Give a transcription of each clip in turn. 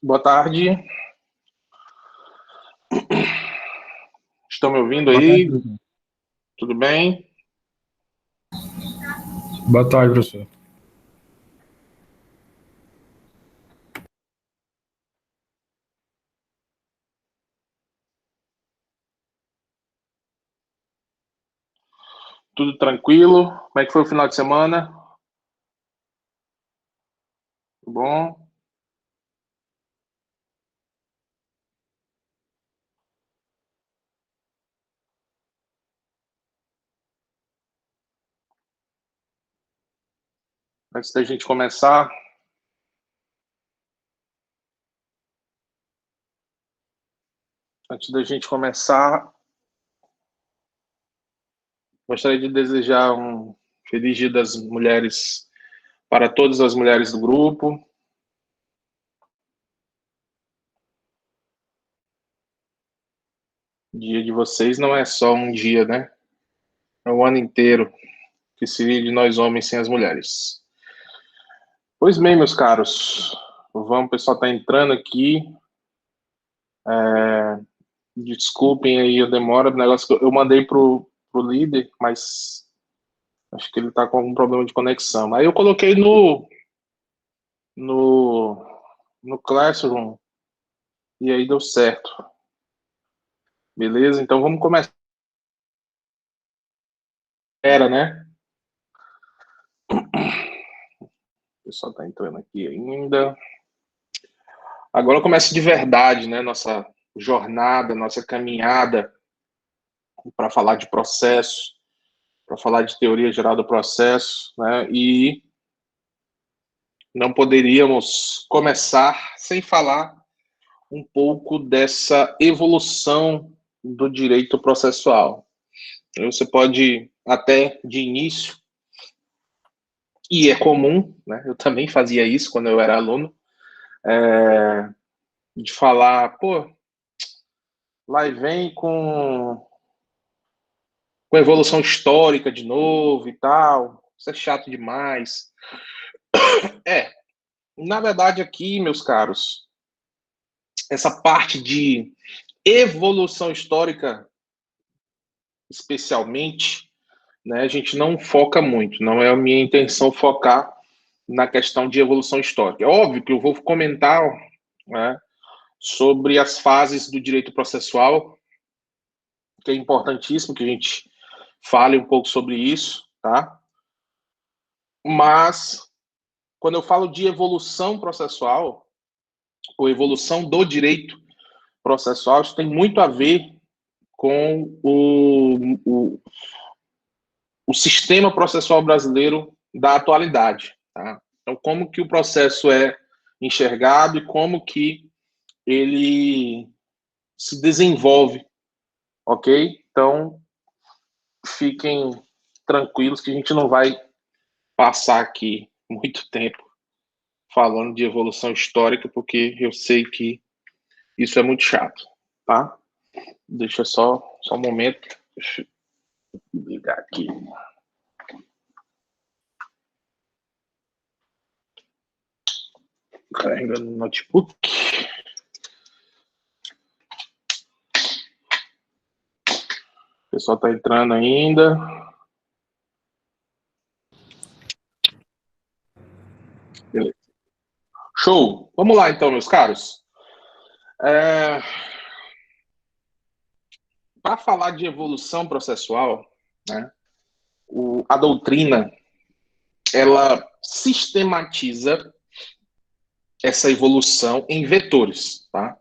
Boa tarde. Estão me ouvindo Boa tarde, aí? professor. Tudo bem? Boa tarde, professor. Tudo tranquilo? Como é que foi o final de semana? Tudo bom? Antes da gente começar, gostaria de desejar um feliz Dia das Mulheres para todas as mulheres do grupo. O dia de vocês não é só um dia, né? É o ano inteiro que seria de nós homens sem as mulheres. Pois bem, meus caros, vamos, o pessoal está entrando aqui. Desculpem aí a demora do negócio que eu mandei pro líder, mas acho que ele está com algum problema de conexão. Aí eu coloquei no, no Classroom e aí deu certo. Beleza? Então vamos começar. Era, né? O pessoal está entrando aqui ainda. Agora começa de verdade, né? Nossa jornada, nossa caminhada para falar de processo, para falar de teoria geral do processo, né? E não poderíamos começar sem falar um pouco dessa evolução do direito processual. Você pode, até de início, e é comum, né? Eu também fazia isso quando eu era aluno, de falar, pô, lá e vem com evolução histórica de novo e tal, isso é chato demais. É, na verdade aqui, meus caros, essa parte de evolução histórica, especialmente, né, a gente não foca muito, não é a minha intenção focar na questão de evolução histórica. É óbvio que eu vou comentar, né, sobre as fases do direito processual, que é importantíssimo que a gente fale um pouco sobre isso, tá? Mas, quando eu falo de evolução processual, ou evolução do direito processual, isso tem muito a ver com o sistema processual brasileiro da atualidade, tá? Então, como que o processo é enxergado e como que ele se desenvolve, ok? Então, fiquem tranquilos que a gente não vai passar aqui muito tempo falando de evolução histórica, porque eu sei que isso é muito chato, tá? Deixa só um momento. Deixa eu ligar aqui. Carregando o notebook. O pessoal tá entrando ainda. Beleza. Show! Vamos lá então, meus caros. Para falar de evolução processual, né, a doutrina ela sistematiza essa evolução em vetores, tá?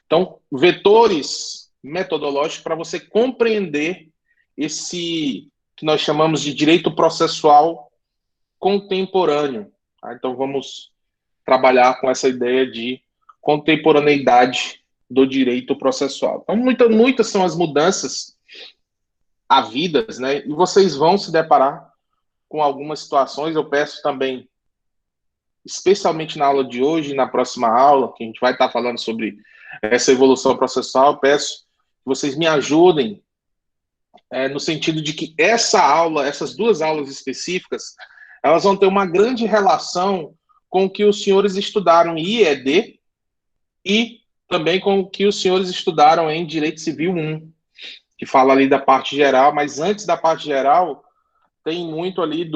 Então, vetores metodológicos para você compreender esse que nós chamamos de direito processual contemporâneo. Tá? Então, vamos trabalhar com essa ideia de contemporaneidade do direito processual. Então, muitas são as mudanças havidas, né? E vocês vão se deparar com algumas situações. Eu peço também, especialmente na aula de hoje e na próxima aula, que a gente vai estar falando sobre essa evolução processual, eu peço que vocês me ajudem no sentido de que essa aula, essas duas aulas específicas, elas vão ter uma grande relação com o que os senhores estudaram em IED e também com o que os senhores estudaram em Direito Civil 1, que fala ali da parte geral, mas antes da parte geral, tem muito ali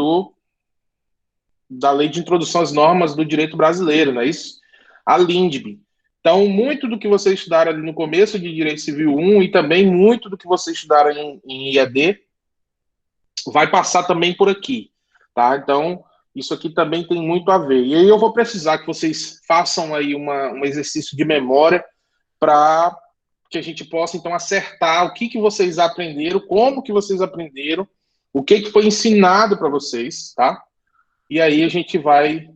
da Lei de Introdução às Normas do Direito Brasileiro, não é isso? A LINDB. Então, muito do que vocês estudaram ali no começo de Direito Civil 1 e também muito do que vocês estudaram em IAD vai passar também por aqui, tá? Então, isso aqui também tem muito a ver. E aí eu vou precisar que vocês façam aí um exercício de memória para que a gente possa, então, acertar o que vocês aprenderam, como que vocês aprenderam, o que foi ensinado para vocês, tá? E aí a gente vai,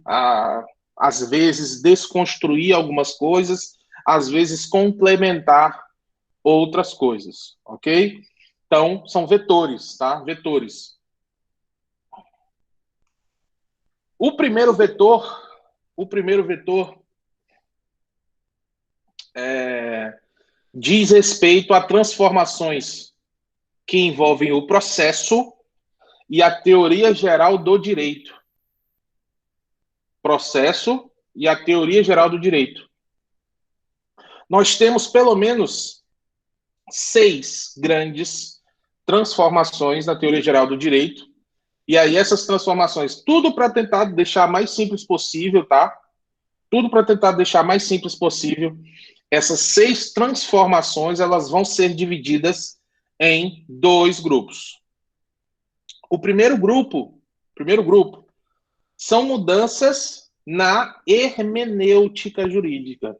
às vezes, desconstruir algumas coisas, às vezes complementar outras coisas, ok? Então, são vetores, tá? Vetores. O primeiro vetor diz respeito a transformações que envolvem o processo e a teoria geral do direito. Processo e a teoria geral do direito. Nós temos pelo menos 6 grandes transformações na teoria geral do direito. E aí essas transformações, tudo para tentar deixar mais simples possível, tá? Tudo para tentar deixar mais simples possível. Essas 6 transformações, elas vão ser divididas em 2 grupos. O primeiro grupo são mudanças na hermenêutica jurídica.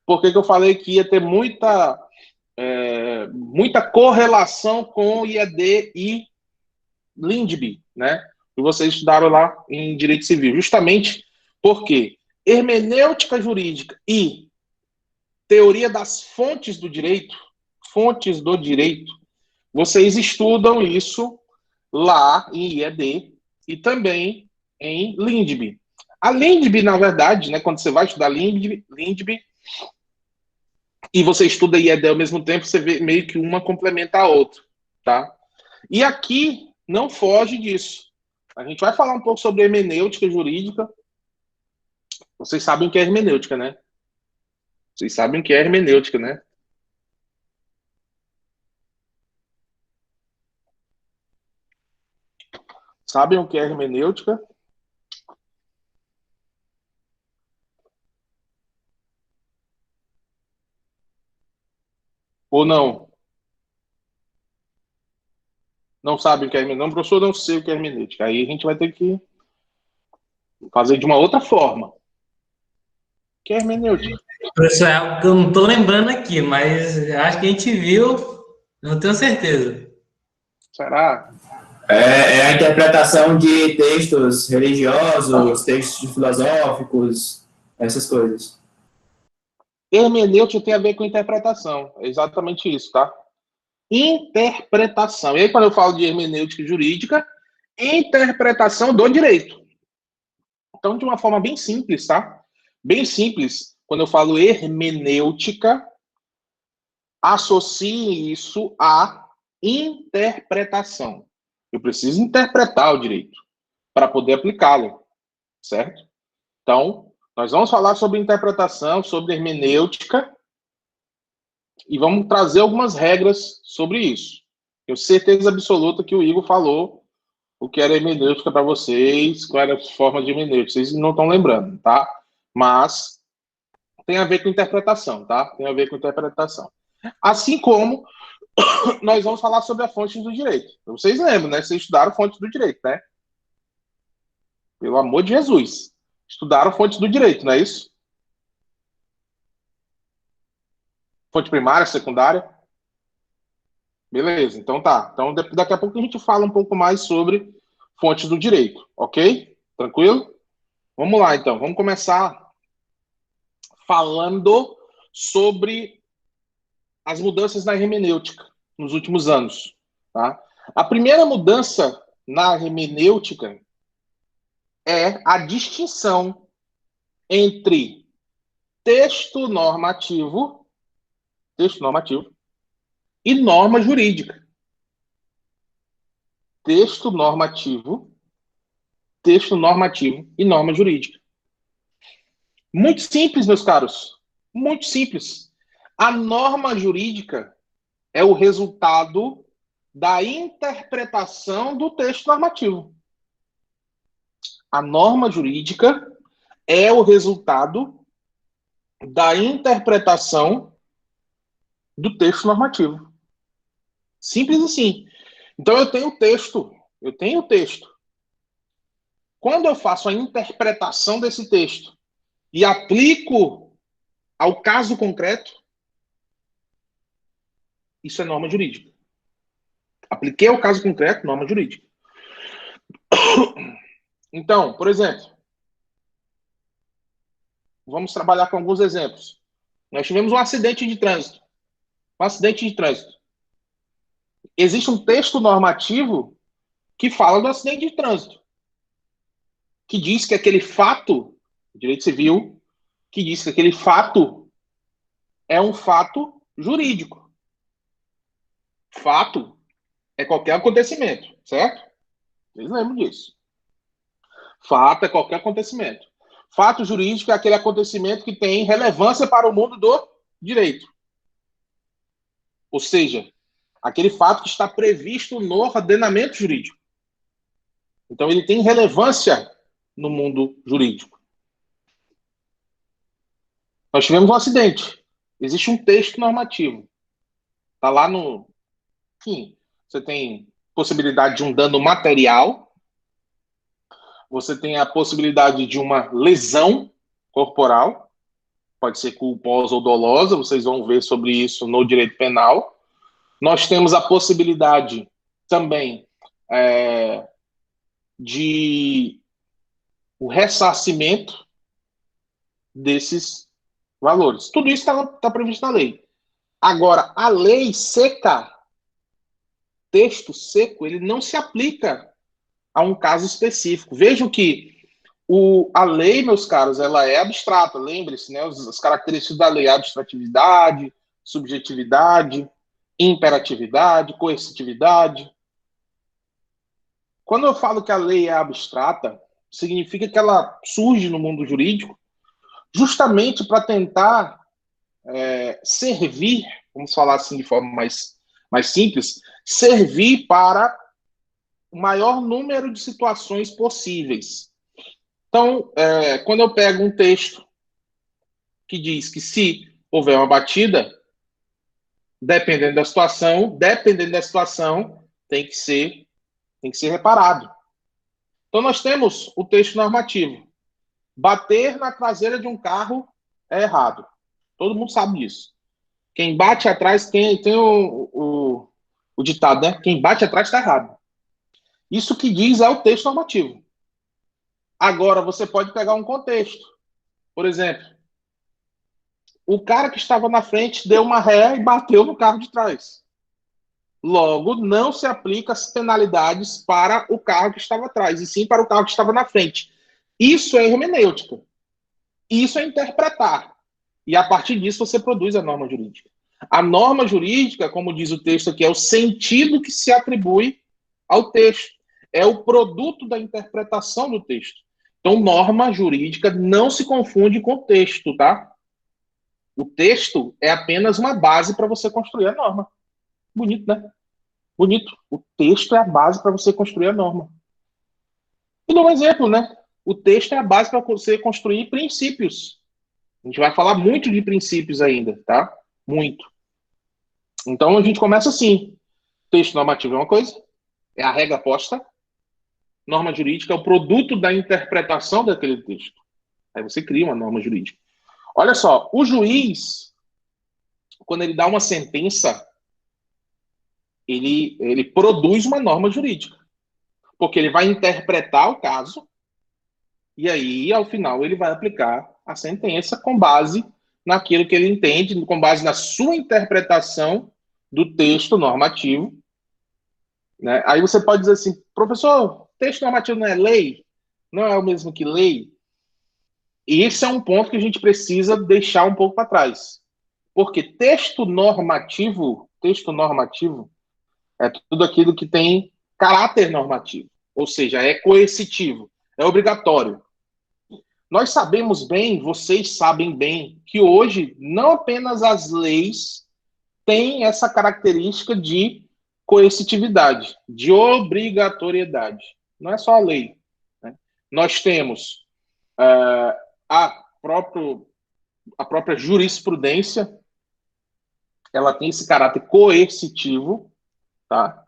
Por que eu falei que ia ter muita correlação com IAD e LINDB, né? Que vocês estudaram lá em Direito Civil. Justamente porque hermenêutica jurídica e teoria das fontes do direito, vocês estudam isso lá em IAD e também em LINDB. A LINDB, na verdade, né, quando você vai estudar LINDB e você estuda IAD ao mesmo tempo, você vê meio que uma complementa a outra, tá? E aqui não foge disso. A gente vai falar um pouco sobre hermenêutica jurídica. Vocês sabem o que é hermenêutica, né? Vocês sabem o que é hermenêutica, né? Sabem o que é hermenêutica? Ou não? Não sabem o que é hermenêutica? Não, professor, não sei o que é hermenêutica. Aí a gente vai ter que fazer de uma outra forma. O que é hermenêutica? Professor, é algo que eu não estou lembrando aqui, mas acho que a gente viu, não tenho certeza. Será? É a interpretação de textos religiosos, textos filosóficos, essas coisas. Hermenêutica tem a ver com interpretação. É exatamente isso, tá? Interpretação. E aí, quando eu falo de hermenêutica jurídica, interpretação do direito. Então, de uma forma bem simples, tá? Bem simples, quando eu falo hermenêutica, associe isso à interpretação. Eu preciso interpretar o direito para poder aplicá-lo, certo? Então, nós vamos falar sobre interpretação, sobre hermenêutica e vamos trazer algumas regras sobre isso. Tenho certeza absoluta que o Igor falou o que era hermenêutica para vocês, qual era a forma de hermenêutica. Vocês não estão lembrando, tá? Mas tem a ver com interpretação, tá? Tem a ver com interpretação. Assim como nós vamos falar sobre a fonte do direito. Vocês lembram, né? Vocês estudaram fontes do direito, né? Pelo amor de Jesus. Estudaram fontes do direito, não é isso? Fonte primária, secundária? Beleza, então tá. Então daqui a pouco a gente fala um pouco mais sobre fontes do direito, ok? Tranquilo? Vamos lá, então. Vamos começar falando sobre as mudanças na hermenêutica nos últimos anos, tá? A primeira mudança na hermenêutica é a distinção entre texto normativo e norma jurídica. Texto normativo e norma jurídica. Muito simples, meus caros. Muito simples. A norma jurídica é o resultado da interpretação do texto normativo. A norma jurídica é o resultado da interpretação do texto normativo. Simples assim. Então eu tenho o texto. Quando eu faço a interpretação desse texto e aplico ao caso concreto, isso é norma jurídica. Apliquei ao caso concreto, norma jurídica. Então, por exemplo, vamos trabalhar com alguns exemplos. Nós tivemos um acidente de trânsito. Existe um texto normativo que fala do acidente de trânsito, que diz que aquele fato, direito civil, que diz que aquele fato é um fato jurídico. Fato é qualquer acontecimento, certo? Vocês lembram disso. Fato é qualquer acontecimento. Fato jurídico é aquele acontecimento que tem relevância para o mundo do direito. Ou seja, aquele fato que está previsto no ordenamento jurídico. Então, ele tem relevância no mundo jurídico. Nós tivemos um acidente. Existe um texto normativo. Está lá no... Enfim, você tem possibilidade de um dano material. Você tem a possibilidade de uma lesão corporal. Pode ser culposa ou dolosa. Vocês vão ver sobre isso no direito penal. Nós temos a possibilidade também de o ressarcimento desses valores. Tudo isso está previsto na lei. Agora, a lei seca, texto seco, ele não se aplica a um caso específico. Vejam que a lei, meus caros, ela é abstrata. Lembre-se, né, as características da lei: abstratividade, subjetividade, imperatividade, coercitividade. Quando eu falo que a lei é abstrata, significa que ela surge no mundo jurídico justamente para tentar servir, vamos falar assim de forma mais simples, servir para o maior número de situações possíveis. Então, quando eu pego um texto que diz que se houver uma batida, dependendo da situação, tem que ser reparado. Então, nós temos o texto normativo. Bater na traseira de um carro é errado. Todo mundo sabe disso. Quem bate atrás, tem o ditado, né? Quem bate atrás está errado. Isso que diz é o texto normativo. Agora, você pode pegar um contexto. Por exemplo, o cara que estava na frente deu uma ré e bateu no carro de trás. Logo, não se aplica as penalidades para o carro que estava atrás, e sim para o carro que estava na frente. Isso é hermenêutica. Isso é interpretar. E a partir disso você produz a norma jurídica. A norma jurídica, como diz o texto aqui, é o sentido que se atribui ao texto. É o produto da interpretação do texto. Então, norma jurídica não se confunde com o texto, tá? O texto é apenas uma base para você construir a norma. Bonito, né? Bonito. O texto é a base para você construir a norma. E dou um exemplo, né? O texto é a base para você construir princípios. A gente vai falar muito de princípios ainda, tá? Muito. Então, a gente começa assim. Texto normativo é uma coisa, é a regra posta. Norma jurídica é o produto da interpretação daquele texto. Aí você cria uma norma jurídica. Olha só, o juiz, quando ele dá uma sentença, ele produz uma norma jurídica. Porque ele vai interpretar o caso e aí, ao final, ele vai aplicar a sentença com base naquilo que ele entende, com base na sua interpretação do texto normativo. Né? Aí você pode dizer assim, professor, texto normativo não é lei? Não é o mesmo que lei? E esse é um ponto que a gente precisa deixar um pouco para trás. Porque texto normativo é tudo aquilo que tem caráter normativo. Ou seja, é coercitivo, é obrigatório. Nós sabemos bem, vocês sabem bem, que hoje não apenas as leis têm essa característica de coercitividade, de obrigatoriedade. Não é só a lei. Né? Nós temos a própria jurisprudência, ela tem esse caráter coercitivo, tá?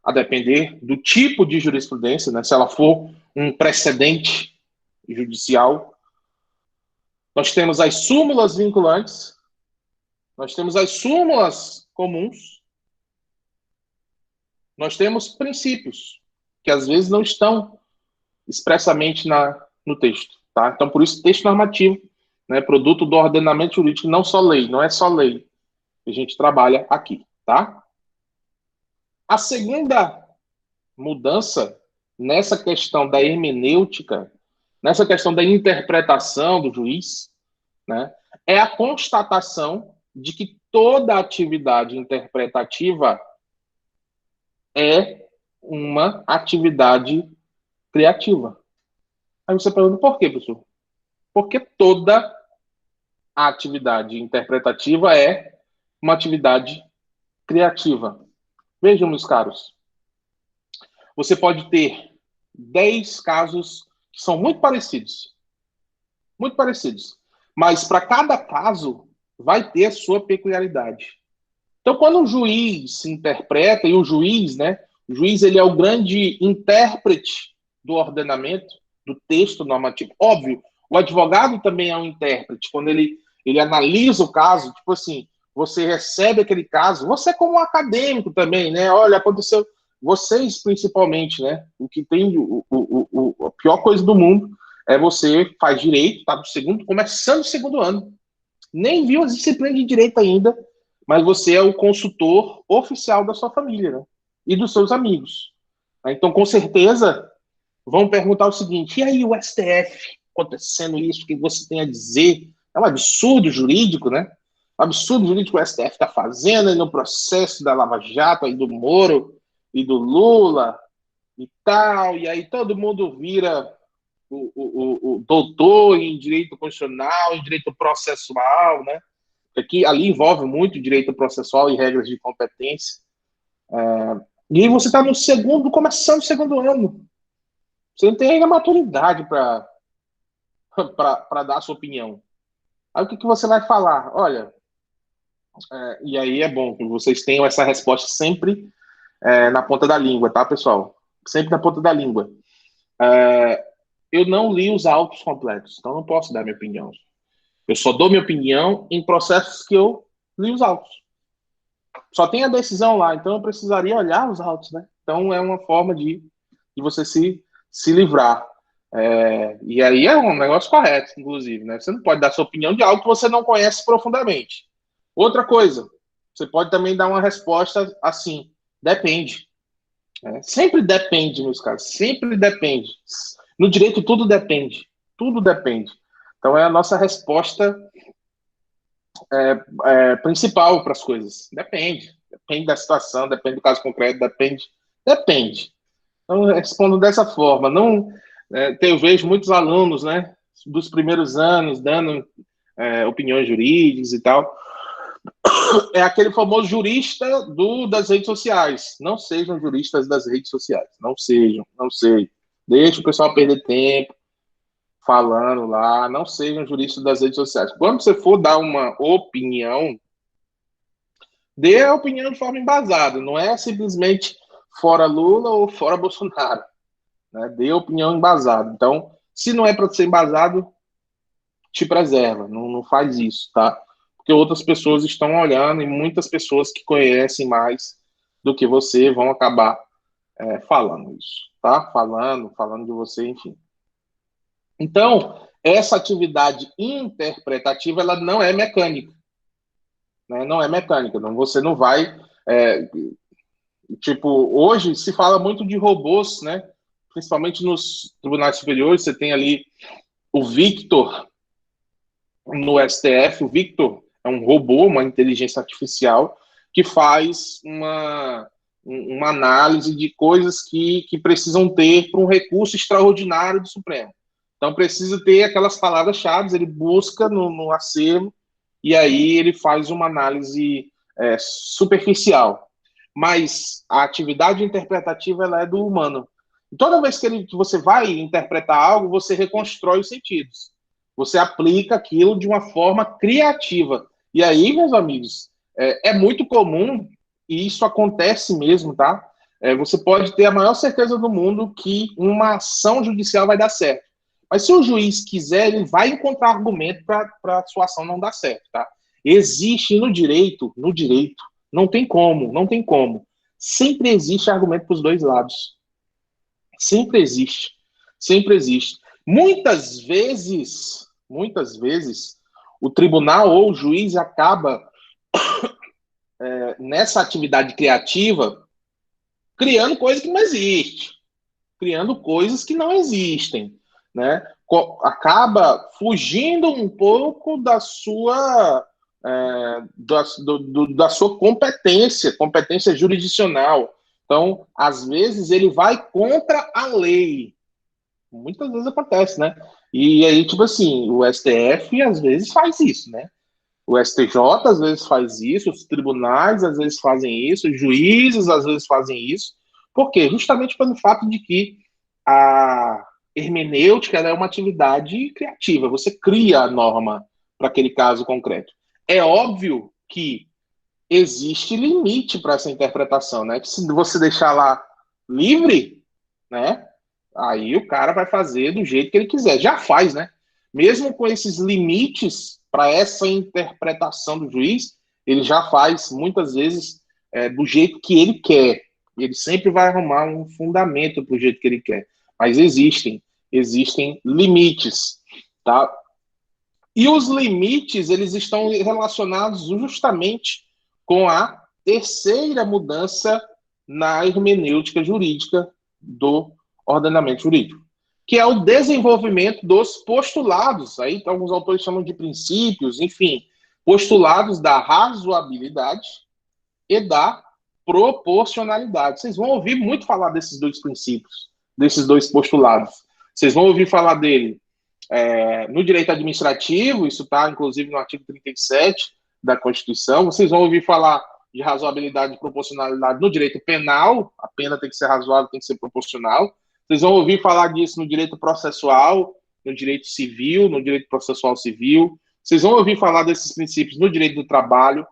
A depender do tipo de jurisprudência, né? Se ela for um precedente judicial. Nós temos as súmulas vinculantes, nós temos as súmulas comuns, nós temos princípios, que às vezes não estão expressamente no texto. Tá? Então, por isso, texto normativo, né, produto do ordenamento jurídico, não só lei, não é só lei que a gente trabalha aqui. Tá? A segunda mudança nessa questão da hermenêutica, nessa questão da interpretação do juiz, né, é a constatação de que toda atividade interpretativa é uma atividade criativa. Aí você pergunta, por quê, professor? Porque toda a atividade interpretativa é uma atividade criativa. Vejam, meus caros, você pode ter 10 casos que são muito parecidos, mas para cada caso vai ter a sua peculiaridade. Então, quando um juiz se interpreta, e o juiz, né, o juiz ele é o grande intérprete do ordenamento, do texto normativo. Óbvio, o advogado também é um intérprete, quando ele analisa o caso, tipo assim, você recebe aquele caso, você como um acadêmico também, né, olha, aconteceu, vocês principalmente, né, o que tem, a pior coisa do mundo é você faz direito, tá começando o segundo ano, nem viu as disciplinas de direito ainda, mas você é o consultor oficial da sua família, né? E dos seus amigos. Então, com certeza, vão perguntar o seguinte, e aí o STF acontecendo isso, o que você tem a dizer? É um absurdo jurídico, né? Um absurdo jurídico que o STF está fazendo aí no processo da Lava Jato, aí do Moro e do Lula e tal, e aí todo mundo vira o doutor em direito constitucional, em direito processual, né? Porque ali envolve muito direito processual e regras de competência. E aí você está começando o segundo ano. Você não tem ainda maturidade para dar a sua opinião. Aí o que você vai falar? Olha, e aí é bom que vocês tenham essa resposta sempre na ponta da língua, tá, pessoal? Sempre na ponta da língua. Eu não li os autos completos, então não posso dar minha opinião. Eu só dou minha opinião em processos que eu li os autos. Só tem a decisão lá, então eu precisaria olhar os autos, né? Então é uma forma de você se livrar. E aí é um negócio correto, inclusive, né? Você não pode dar sua opinião de algo que você não conhece profundamente. Outra coisa, você pode também dar uma resposta assim, depende. Sempre depende, meus caras, sempre depende. No direito tudo depende, tudo depende. Então é a nossa resposta principal para as coisas. Depende da situação, depende do caso concreto, depende. Então, eu respondo dessa forma. Eu vejo muitos alunos, né, dos primeiros anos, dando opiniões jurídicas e tal. É aquele famoso jurista das redes sociais. Não sejam juristas das redes sociais. Não sejam. Deixa o pessoal perder tempo falando lá. Não sejam juristas das redes sociais. Quando você for dar uma opinião, dê a opinião de forma embasada. Não é simplesmente fora Lula ou fora Bolsonaro. Né? Dê a opinião embasada. Então, se não é para ser embasado, te preserva. Não faz isso, tá? Porque outras pessoas estão olhando e muitas pessoas que conhecem mais do que você vão acabar falando isso, tá? Falando de você, enfim. Então, essa atividade interpretativa, ela não é mecânica. Né? Não é mecânica. Você não vai... hoje se fala muito de robôs, né? Principalmente nos tribunais superiores, você tem ali o Victor no STF. O Victor é um robô, uma inteligência artificial, que faz uma análise de coisas que precisam ter para um recurso extraordinário do Supremo. Então, precisa ter aquelas palavras-chave, ele busca no acervo, e aí ele faz uma análise superficial. Mas a atividade interpretativa ela é do humano. Toda vez que você vai interpretar algo, você reconstrói os sentidos. Você aplica aquilo de uma forma criativa. E aí, meus amigos, é muito comum, e isso acontece mesmo, tá? Você pode ter a maior certeza do mundo que uma ação judicial vai dar certo. Mas se o juiz quiser, ele vai encontrar argumento para a sua ação não dar certo, tá? Existe no direito, não tem como. Sempre existe argumento para os dois lados. Sempre existe. Muitas vezes, o tribunal ou o juiz acaba nessa atividade criativa criando coisa que não existe, criando coisas que não existem, né? Acaba fugindo um pouco da sua da sua competência jurisdicional. Então, às vezes, ele vai contra a lei. Muitas vezes acontece, né? E aí, tipo assim, o STF às vezes faz isso, né? O STJ às vezes faz isso, os tribunais às vezes fazem isso, os juízes às vezes fazem isso. Por quê? Justamente pelo fato de que a hermenêutica é uma atividade criativa. Você cria a norma para aquele caso concreto. É óbvio que existe limite para essa interpretação, né? Que se você deixar lá livre, né? Aí o cara vai fazer do jeito que ele quiser. Já faz, né? Mesmo com esses limites para essa interpretação do juiz, ele já faz, muitas vezes, do jeito que ele quer. Ele sempre vai arrumar um fundamento para o jeito que ele quer. Mas existem limites, tá? E os limites, eles estão relacionados justamente com a terceira mudança na hermenêutica jurídica do ordenamento jurídico, que é o desenvolvimento dos postulados. Aí alguns autores chamam de princípios, enfim, postulados da razoabilidade e da proporcionalidade. Vocês vão ouvir muito falar desses dois princípios, desses dois postulados. Vocês vão ouvir falar dele no direito administrativo, isso está inclusive no artigo 37 da Constituição. Vocês vão ouvir falar de razoabilidade e proporcionalidade no direito penal, a pena tem que ser razoável, tem que ser proporcional. Vocês vão ouvir falar disso no direito processual, no direito civil, no direito processual civil. Vocês vão ouvir falar desses princípios no direito do trabalho,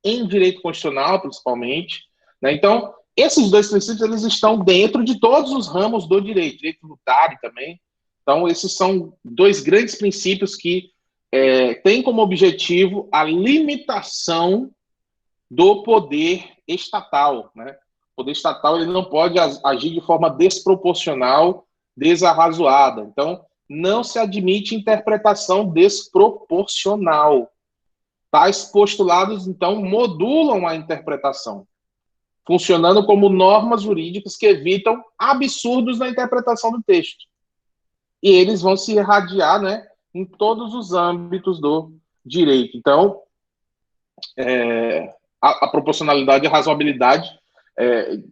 em direito constitucional, principalmente, né? Então, esses dois princípios, eles estão dentro de todos os ramos do direito tributário também. Então, esses são dois grandes princípios que têm como objetivo a limitação do poder estatal, né? O poder estatal ele não pode agir de forma desproporcional, desarrazoada. Então, não se admite interpretação desproporcional. Tais postulados, então, modulam a interpretação, funcionando como normas jurídicas que evitam absurdos na interpretação do texto. E eles vão se irradiar, né, em todos os âmbitos do direito. Então, a proporcionalidade e a razoabilidade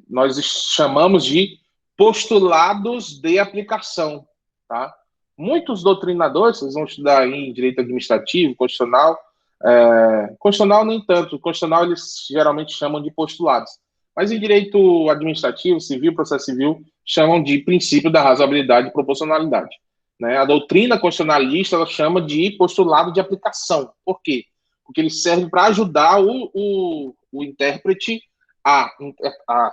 nós chamamos de postulados de aplicação, tá? Muitos doutrinadores, vocês vão estudar em direito administrativo, constitucional, constitucional nem tanto, constitucional eles geralmente chamam de postulados, mas em direito administrativo, civil, processo civil, chamam de princípio da razoabilidade e proporcionalidade, né? A doutrina constitucionalista ela chama de postulado de aplicação. Por quê? Porque ele serve para ajudar o intérprete a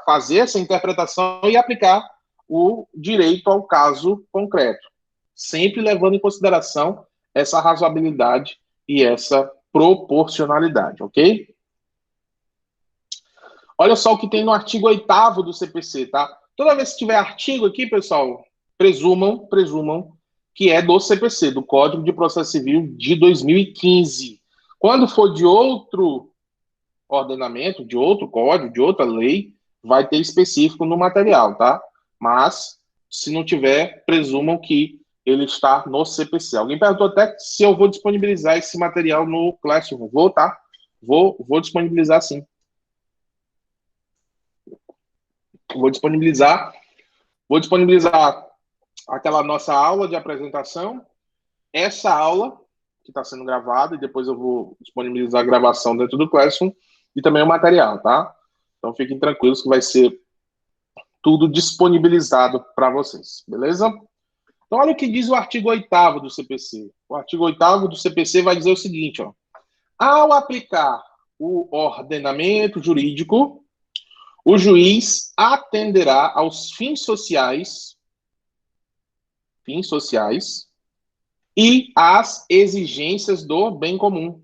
fazer essa interpretação e aplicar o direito ao caso concreto, sempre levando em consideração essa razoabilidade e essa proporcionalidade, ok? Olha só o que tem no artigo 8º do CPC, tá? Toda vez que tiver artigo aqui, pessoal, presumam que é do CPC, do Código de Processo Civil de 2015. Quando for de outro ordenamento, de outro código, de outra lei, vai ter específico no material, tá? Mas, se não tiver, presumam que ele está no CPC. Alguém perguntou até se eu vou disponibilizar esse material no Classroom. Vou, tá? Vou disponibilizar, sim. Vou disponibilizar aquela nossa aula de apresentação, essa aula que está sendo gravada, e depois eu vou disponibilizar a gravação dentro do Classroom, e também o material, tá? Então fiquem tranquilos que vai ser tudo disponibilizado para vocês, beleza? Então olha o que diz o artigo 8º do CPC. O artigo 8º do CPC vai dizer o seguinte, ó. Ao aplicar o ordenamento jurídico, o juiz atenderá aos fins sociais e às exigências do bem comum,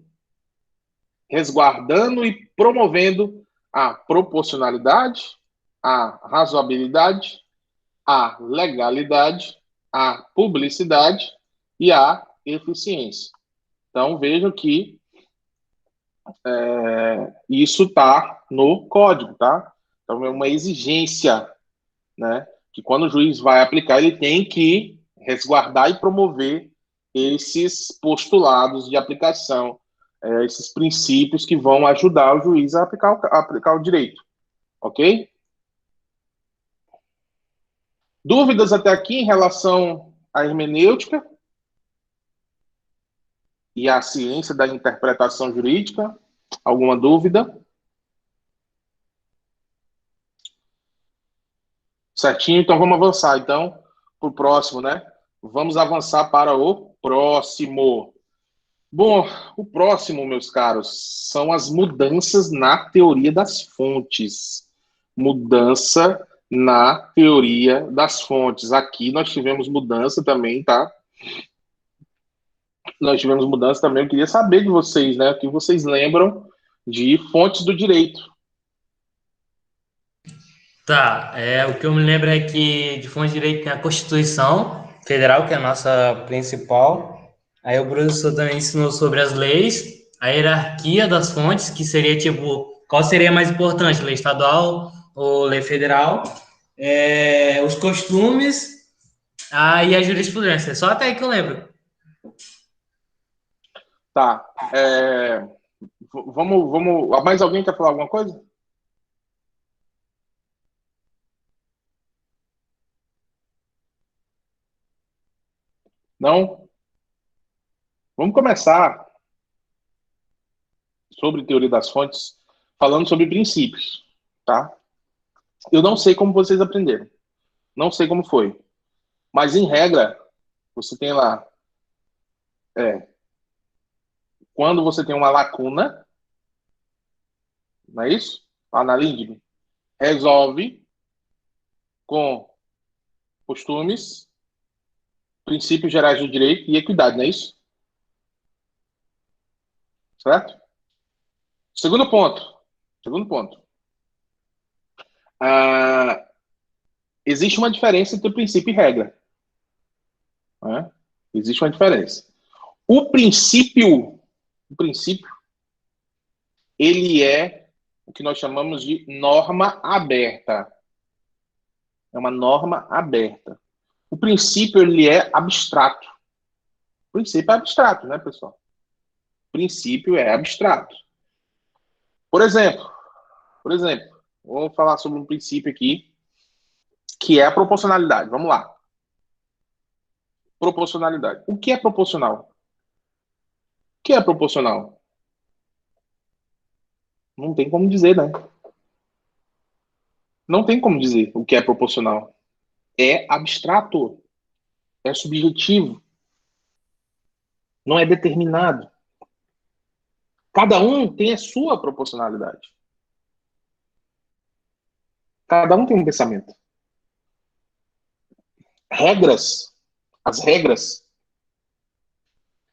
resguardando e promovendo a proporcionalidade, a razoabilidade, a legalidade, a publicidade e a eficiência. Então, vejam que isso está no código, tá? Então, é uma exigência, né? Que quando o juiz vai aplicar, ele tem que resguardar e promover esses postulados de aplicação, esses princípios que vão ajudar o juiz a aplicar o direito, ok? Dúvidas até aqui em relação à hermenêutica e à ciência da interpretação jurídica? Alguma dúvida? Certinho? Então vamos avançar, então, para o próximo, né? Vamos avançar para o próximo. Bom, o próximo, meus caros, são as mudanças na teoria das fontes. Mudança na teoria das fontes. Aqui nós tivemos mudança também, tá? Nós tivemos mudança também. Eu queria saber de vocês, né? O que vocês lembram de fontes do direito. Tá, o que eu me lembro é que de fonte de direito tem a Constituição Federal, que é a nossa principal. Aí o professor também ensinou sobre as leis, a hierarquia das fontes, que seria tipo, qual seria mais importante, lei estadual ou lei federal, os costumes, e a jurisprudência. Só até aí que eu lembro. Tá. Vamos. Mais alguém quer falar alguma coisa? Não? Vamos começar sobre teoria das fontes, falando sobre princípios, tá? Eu não sei como vocês aprenderam. Não sei como foi. Mas, em regra, você tem lá... quando você tem uma lacuna, não é isso? Analítico. Resolve com costumes, princípios gerais do direito e equidade, não é isso? Certo? Segundo ponto. Existe uma diferença entre princípio e regra. Né? Existe uma diferença. O princípio, ele é o que nós chamamos de norma aberta. É uma norma aberta. O princípio, ele é abstrato. O princípio é abstrato, né, pessoal? O princípio é abstrato. Por exemplo, vou falar sobre um princípio aqui, que é a proporcionalidade. Vamos lá. Proporcionalidade. O que é proporcional? O que é proporcional? Não tem como dizer, né? Não tem como dizer o que é proporcional. É abstrato. É subjetivo. Não é determinado. Cada um tem a sua proporcionalidade. Cada um tem um pensamento. As regras,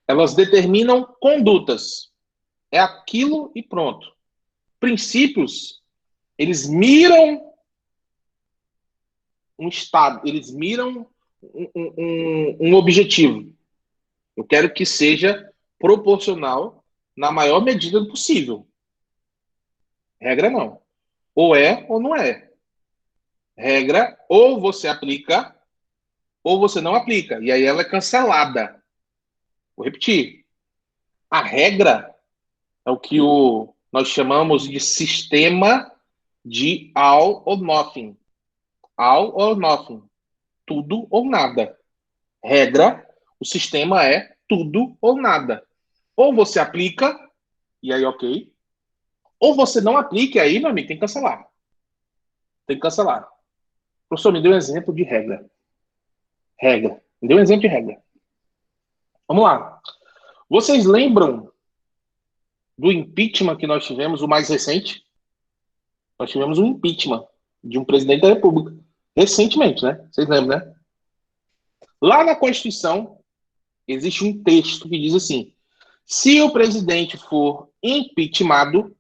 elas determinam condutas. É aquilo e pronto. Princípios, eles miram um estado, eles miram um objetivo. Eu quero que seja proporcional na maior medida possível. Regra não. Ou é ou não é. Regra, ou você aplica, ou você não aplica. E aí ela é cancelada. Vou repetir. A regra é o que nós chamamos de sistema de all or nothing. All or nothing. Tudo ou nada. Regra, o sistema é tudo ou nada. Ou você aplica, e aí ok. Ou você não aplica, e aí, meu amigo, tem que cancelar. Tem que cancelar. Professor, me dê um exemplo de regra. Regra. Me dê um exemplo de regra. Vamos lá. Vocês lembram do impeachment que nós tivemos, o mais recente? Nós tivemos um impeachment de um presidente da República. Recentemente, né? Vocês lembram, né? Lá na Constituição, existe um texto que diz assim: se o presidente for impeachmentado,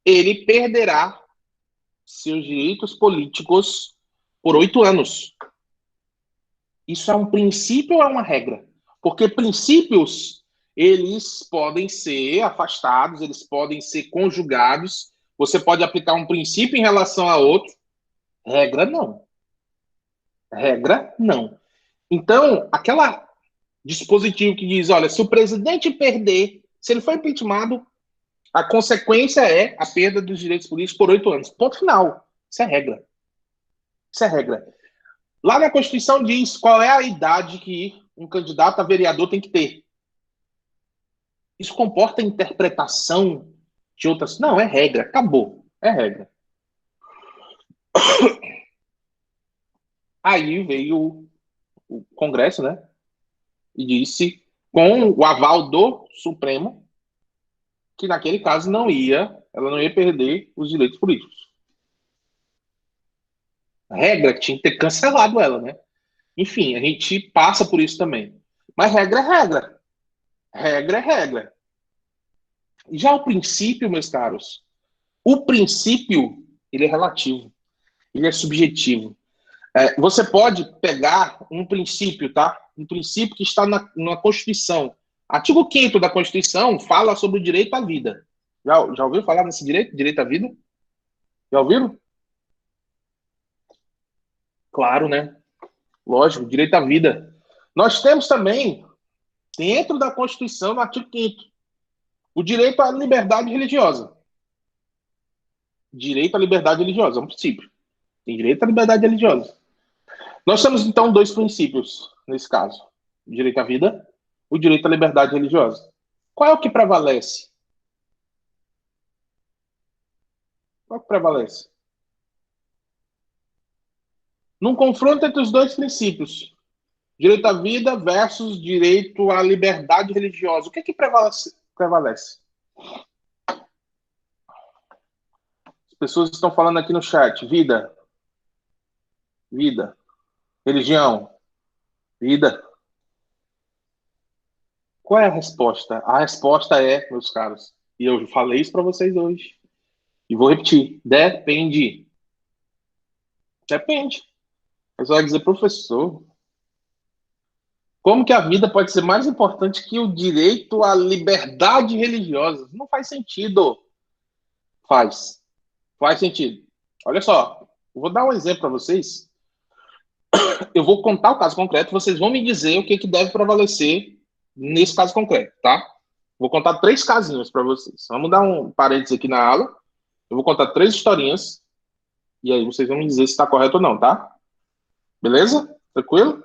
ele perderá seus direitos políticos por 8 anos. Isso é um princípio ou é uma regra? Porque princípios, eles podem ser afastados, eles podem ser conjugados. Você pode aplicar um princípio em relação a outro. Regra, não. Regra, não. Então, aquela dispositivo que diz, olha, se o presidente perder, se ele for impeachmentado, a consequência é a perda dos direitos políticos por 8 anos. Ponto final. Isso é regra. Isso é regra. Lá na Constituição diz qual é a idade que um candidato a vereador tem que ter. Isso comporta interpretação de outras... Não, é regra. Acabou. É regra. Aí veio o Congresso, né? E disse, com o aval do Supremo, que naquele caso ela não ia perder os direitos políticos. A regra tinha que ter cancelado ela, né? Enfim, a gente passa por isso também. Mas regra é regra. Regra é regra. Já o princípio, meus caros, o princípio, ele é relativo. Ele é subjetivo. Você pode pegar um princípio, tá? Um princípio que está na Constituição. Artigo 5º da Constituição fala sobre o direito à vida. Já ouviu falar nesse direito? Direito à vida? Já ouviram? Claro, né? Lógico, direito à vida. Nós temos também, dentro da Constituição, no artigo 5º, o direito à liberdade religiosa. Direito à liberdade religiosa, é um princípio. Tem direito à liberdade religiosa. Nós temos, então, 2 princípios, nesse caso. O direito à vida, o direito à liberdade religiosa. Qual é o que prevalece? Qual é o que prevalece? Num confronto entre os 2 princípios, direito à vida versus direito à liberdade religiosa, o que prevalece? As pessoas estão falando aqui no chat. Vida. Religião. Vida. Qual é a resposta? A resposta é, meus caros, e eu falei isso para vocês hoje, e vou repetir, depende. Depende. Você vai dizer, professor, como que a vida pode ser mais importante que o direito à liberdade religiosa? Não faz sentido. Faz sentido. Olha só, eu vou dar um exemplo para vocês. Eu vou contar o caso concreto, vocês vão me dizer o que deve prevalecer nesse caso concreto, tá? Vou contar 3 casinhos para vocês. Vamos dar um parênteses aqui na aula. Eu vou contar 3 historinhas. E aí vocês vão me dizer se está correto ou não, tá? Beleza? Tranquilo?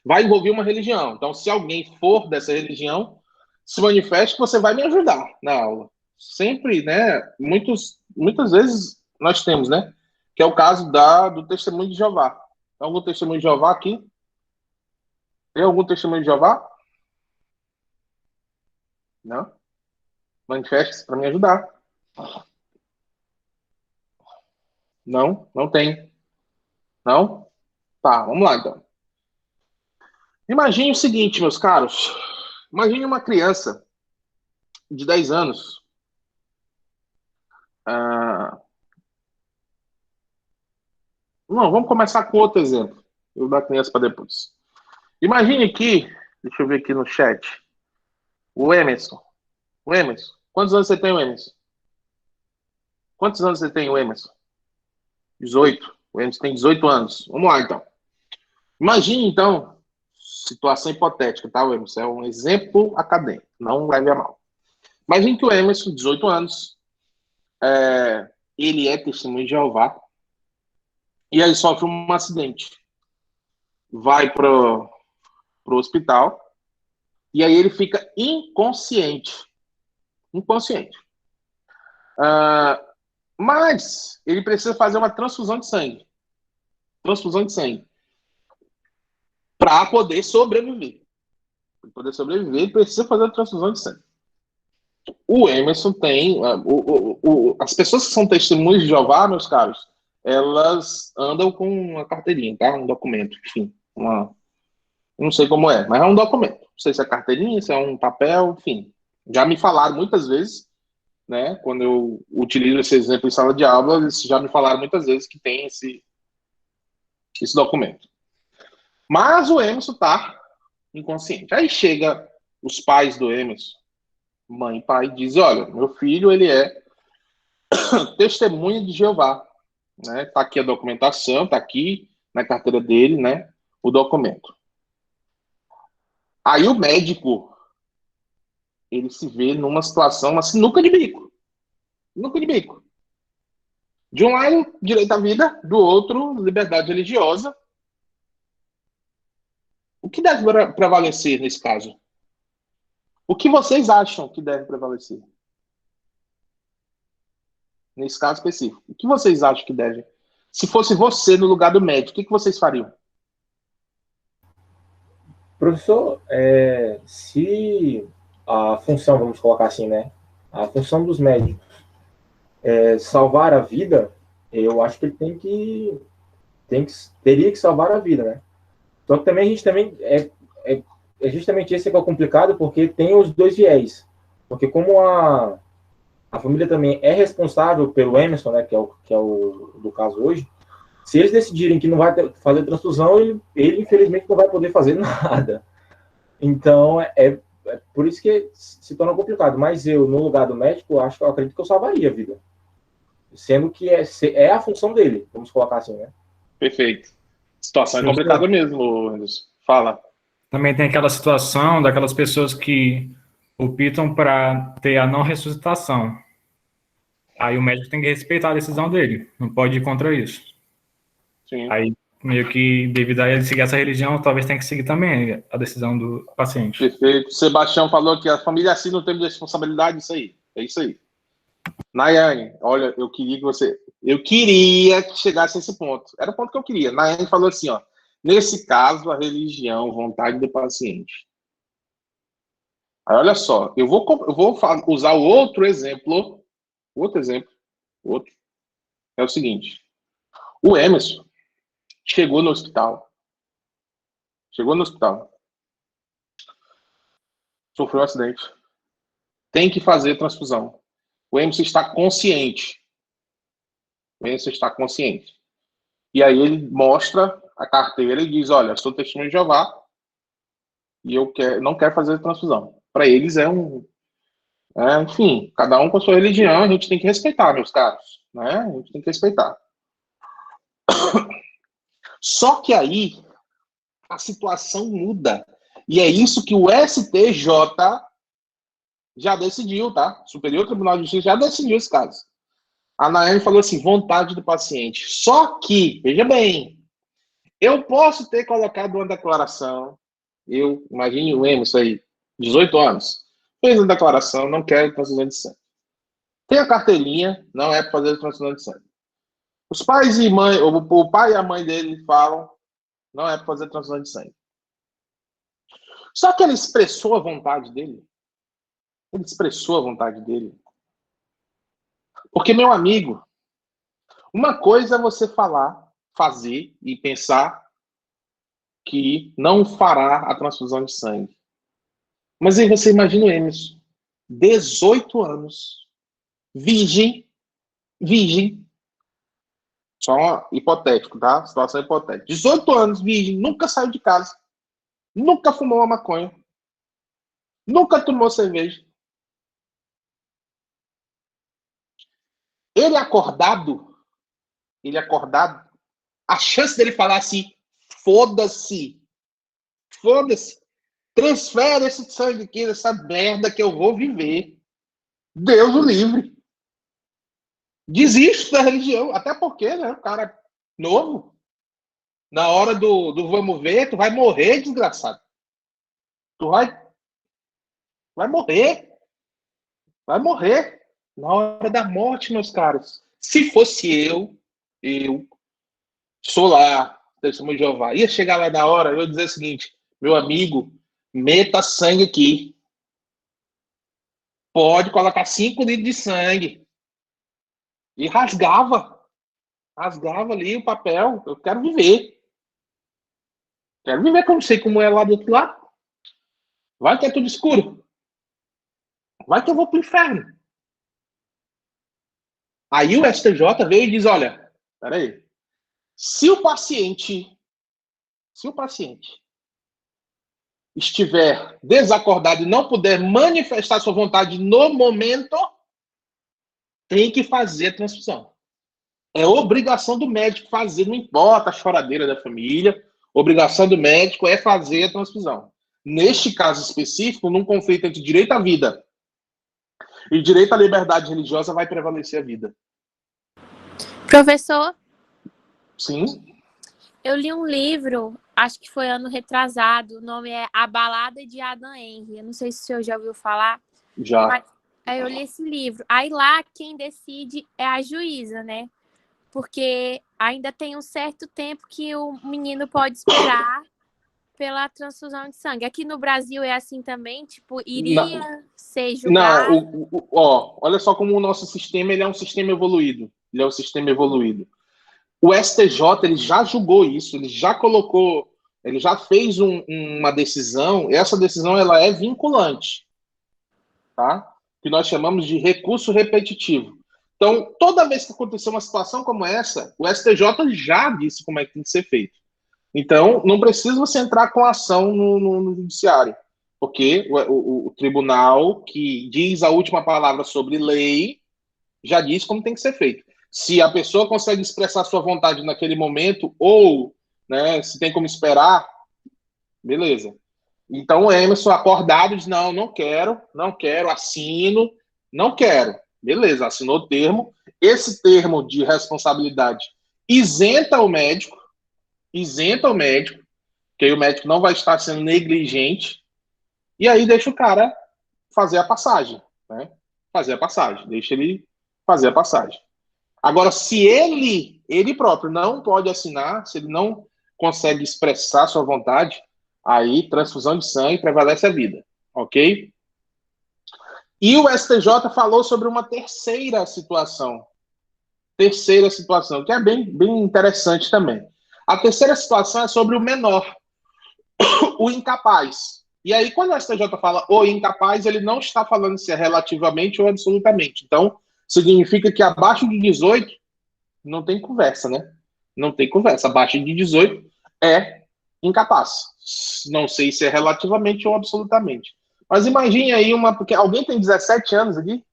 Vai envolver uma religião. Então, se alguém for dessa religião, se manifeste que você vai me ajudar na aula. Sempre, né? Muitas vezes nós temos, né? Que é o caso do testemunho de Jeová. Tem algum testemunho de Jeová aqui? Tem algum testemunho de Jeová? Não? Manifeste-se para me ajudar. Não tem. Não? Tá, vamos lá então. Imagine o seguinte, meus caros. Imagine uma criança de 10 anos. Não, vamos começar com outro exemplo. Eu vou dar a criança para depois. Imagine aqui, deixa eu ver aqui no chat, o Emerson. O Emerson. Quantos anos você tem, Emerson? Quantos anos você tem, Emerson? 18. O Emerson tem 18 anos. Vamos lá, então. Imagine, então, situação hipotética, tá, Emerson? É um exemplo acadêmico, não leve a mal. Imagine que o Emerson, 18 anos, ele é testemunho de Jeová, e aí sofre um acidente. vai pro hospital, e aí ele fica inconsciente. Inconsciente. Mas ele precisa fazer uma transfusão de sangue. Transfusão de sangue. Para poder sobreviver. Para poder sobreviver, ele precisa fazer a transfusão de sangue. O Emerson tem... as pessoas que são testemunhas de Jeová, meus caros, elas andam com uma carteirinha, tá? Um documento, enfim. Não sei como é, mas é um documento. Não sei se é carteirinha, se é um papel, enfim. Já me falaram muitas vezes, né? Quando eu utilizo esse exemplo em sala de aula, eles já me falaram muitas vezes que tem esse documento. Mas o Emerson tá inconsciente. Aí chega os pais do Emerson, mãe e pai, e dizem, olha, meu filho, ele é testemunha de Jeová. Né? Tá aqui a documentação, tá aqui na carteira dele, né? O documento. Aí o médico, ele se vê numa situação, uma sinuca de bico. Sinuca de bico. De um lado, direito à vida, do outro, liberdade religiosa. O que deve prevalecer nesse caso? O que vocês acham que deve prevalecer? Nesse caso específico. O que vocês acham que deve? Se fosse você no lugar do médico, o que vocês fariam? Professor, se a função, vamos colocar assim, né? A função dos médicos é salvar a vida, eu acho que ele teria que salvar a vida, né? Só que também a gente também é justamente esse que é o complicado, porque tem os dois viés. Porque como a família também é responsável pelo Emerson, né, que é o do caso hoje, se eles decidirem que não vai fazer transfusão, ele infelizmente não vai poder fazer nada. Então, é por isso que se torna complicado. Mas eu, no lugar do médico, eu acredito que eu salvaria a vida. Sendo que é a função dele, vamos colocar assim, né? Perfeito. Situação é complicada mesmo, Anderson. Fala. Também tem aquela situação daquelas pessoas que optam para ter a não ressuscitação. Aí o médico tem que respeitar a decisão dele, não pode ir contra isso. Sim. Aí, meio que, devido a ele seguir essa religião, talvez tenha que seguir também a decisão do paciente. Perfeito. Sebastião falou que a família assim não tem responsabilidade, isso aí. É isso aí. Nayane, olha, eu queria que chegasse a esse ponto. Era o ponto que eu queria. Nayane falou assim, ó, nesse caso, a religião, vontade do paciente. Aí, olha só, eu vou usar o outro exemplo. Outro. É o seguinte. O Emerson chegou no hospital. Sofreu um acidente. Tem que fazer transfusão. O Emerson está consciente. E aí ele mostra a carteira e diz, olha, sou testemunho de Jeová e eu não quero fazer transfusão. Para eles enfim, cada um com a sua religião, a gente tem que respeitar, meus caros. Né? A gente tem que respeitar. Só que aí a situação muda. E é isso que o STJ já decidiu, tá? Superior Tribunal de Justiça já decidiu esse caso. A Nayane falou assim, vontade do paciente. Só que, veja bem, eu posso ter colocado uma declaração, imagine o Emerson aí, 18 anos, fez uma declaração, não quero transfusão de sangue. Tem a carteirinha, não é para fazer transfusão de sangue. Os pais e mãe, o pai e a mãe dele falam, não é para fazer transfusão de sangue. Só que ele expressou a vontade dele. Porque, meu amigo, uma coisa é você fazer e pensar que não fará a transfusão de sangue. Mas aí você imagina o Emerson, 18 anos, virgem, só hipotético, tá? Situação hipotética. 18 anos, virgem, nunca saiu de casa, nunca fumou uma maconha, nunca tomou cerveja. Ele acordado, a chance dele falar assim, foda-se, transfere esse sangue aqui, essa merda que eu vou viver. Deus o livre. Desisto da religião, até porque, né, o cara novo, Na hora do vamos ver, tu vai morrer, desgraçado. Tu vai morrer. Vai morrer. Na hora da morte, meus caros. Se fosse eu sou lá, testemunho de Jeová, ia chegar lá na hora, eu ia dizer o seguinte, meu amigo, meta sangue aqui. Pode colocar 5 litros de sangue. E rasgava ali o papel. Eu quero viver. Quero viver, que eu não sei como é lá do outro lado. Vai que é tudo escuro. Vai que eu vou pro inferno. Aí o STJ veio e diz, olha, peraí, se o paciente estiver desacordado e não puder manifestar sua vontade no momento, tem que fazer a transfusão. É obrigação do médico fazer, não importa a choradeira da família, obrigação do médico é fazer a transfusão. Neste caso específico, num conflito entre direito à vida e direito à liberdade religiosa, vai prevalecer a vida. Professor, Sim. eu li um livro, acho que foi ano retrasado, o nome é A Balada de Adam Henry. Eu não sei se o senhor já ouviu falar. Já. Mas, aí eu li esse livro. Aí lá quem decide é a juíza, né? Porque ainda tem um certo tempo que o menino pode esperar pela transfusão de sangue. Aqui no Brasil é assim também, tipo, iria ser julgado. Não, olha só como o nosso sistema ele é um sistema evoluído. Ele é um sistema evoluído. O STJ ele já julgou isso, ele já colocou, ele já fez uma decisão. Essa decisão ela é vinculante, tá? Que nós chamamos de recurso repetitivo. Então, toda vez que acontecer uma situação como essa, o STJ já disse como é que tem que ser feito. Então, não precisa você entrar com ação no judiciário, porque o tribunal que diz a última palavra sobre lei já diz como tem que ser feito. Se a pessoa consegue expressar sua vontade naquele momento, ou né, se tem como esperar, beleza. Então o Emerson acordado diz, não quero, assino, não quero. Beleza, assinou o termo. Esse termo de responsabilidade isenta o médico, que aí o médico não vai estar sendo negligente, e aí deixa o cara fazer a passagem, né? Deixa ele fazer a passagem. Agora, se ele próprio não pode assinar, se ele não consegue expressar sua vontade, aí transfusão de sangue prevalece a vida, ok? E o STJ falou sobre uma terceira situação, que é bem interessante também. A terceira situação é sobre o menor, o incapaz. E aí, quando o STJ fala o incapaz, ele não está falando se é relativamente ou absolutamente. Então, significa que abaixo de 18 não tem conversa, né? Não tem conversa. Abaixo de 18 é incapaz. Não sei se é relativamente ou absolutamente. Mas imagine aí porque alguém tem 17 anos aqui?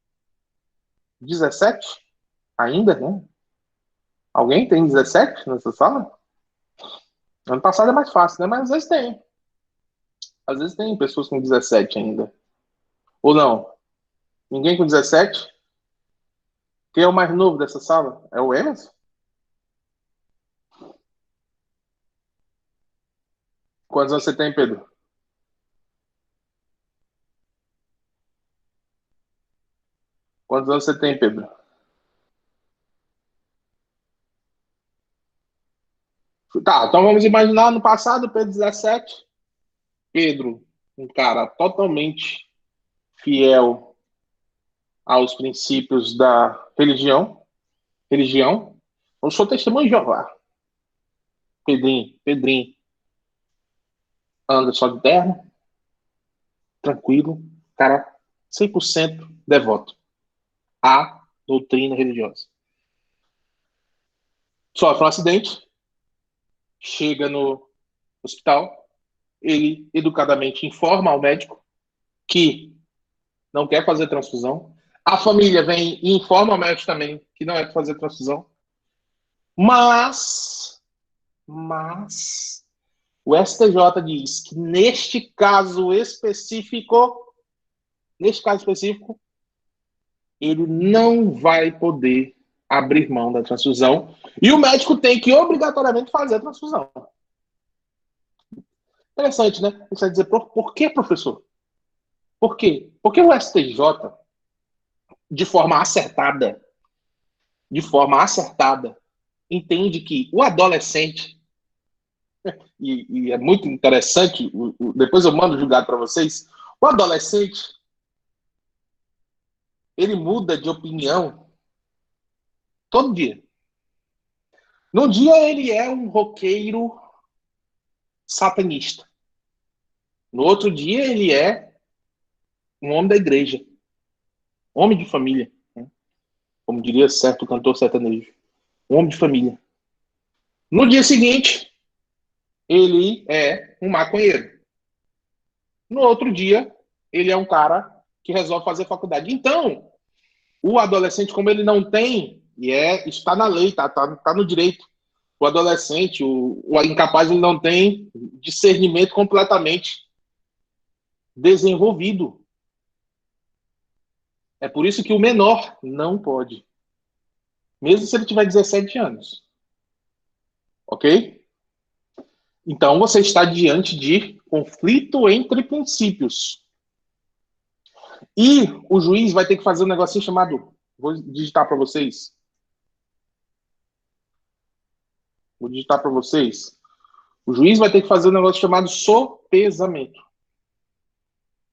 17? Ainda, né? Alguém tem 17 nessa sala? Ano passado é mais fácil, né? Mas às vezes tem. Às vezes tem pessoas com 17 ainda. Ou não? Ninguém com 17? Quem é o mais novo dessa sala? É o Emerson? Quantos anos você tem, Pedro? Quantos anos você tem, Pedro? Tá, então vamos imaginar no passado, Pedro 17. Pedro, um cara totalmente fiel aos princípios da religião. Eu sou testemunho de Jeová. Pedrinho, anda só de terno, tranquilo, cara 100% devoto à doutrina religiosa. Sofre um acidente, chega no hospital, ele educadamente informa ao médico que não quer fazer transfusão. A família vem e informa ao médico também que não é para fazer transfusão. Mas o STJ diz que neste caso específico, ele não vai poder abrir mão da transfusão e o médico tem que obrigatoriamente fazer a transfusão. Interessante, né? Você vai dizer, por que, professor? Por quê? Porque o STJ, de forma acertada, entende que o adolescente, e é muito interessante, depois eu mando julgado para vocês, o adolescente, ele muda de opinião todo dia. Num dia ele é um roqueiro satanista. No outro dia ele é um homem da igreja, homem de família, né? Como diria certo cantor sertanejo, um homem de família. No dia seguinte, ele é um maconheiro. No outro dia, ele é um cara que resolve fazer faculdade. Então, o adolescente, como ele não tem, está na lei, tá no direito, o adolescente, o incapaz, ele não tem discernimento completamente desenvolvido. É por isso que o menor não pode. Mesmo se ele tiver 17 anos. Ok? Então, você está diante de conflito entre princípios. E o juiz vai ter que fazer um negocinho chamado... Vou digitar para vocês. O juiz vai ter que fazer um negócio chamado sopesamento.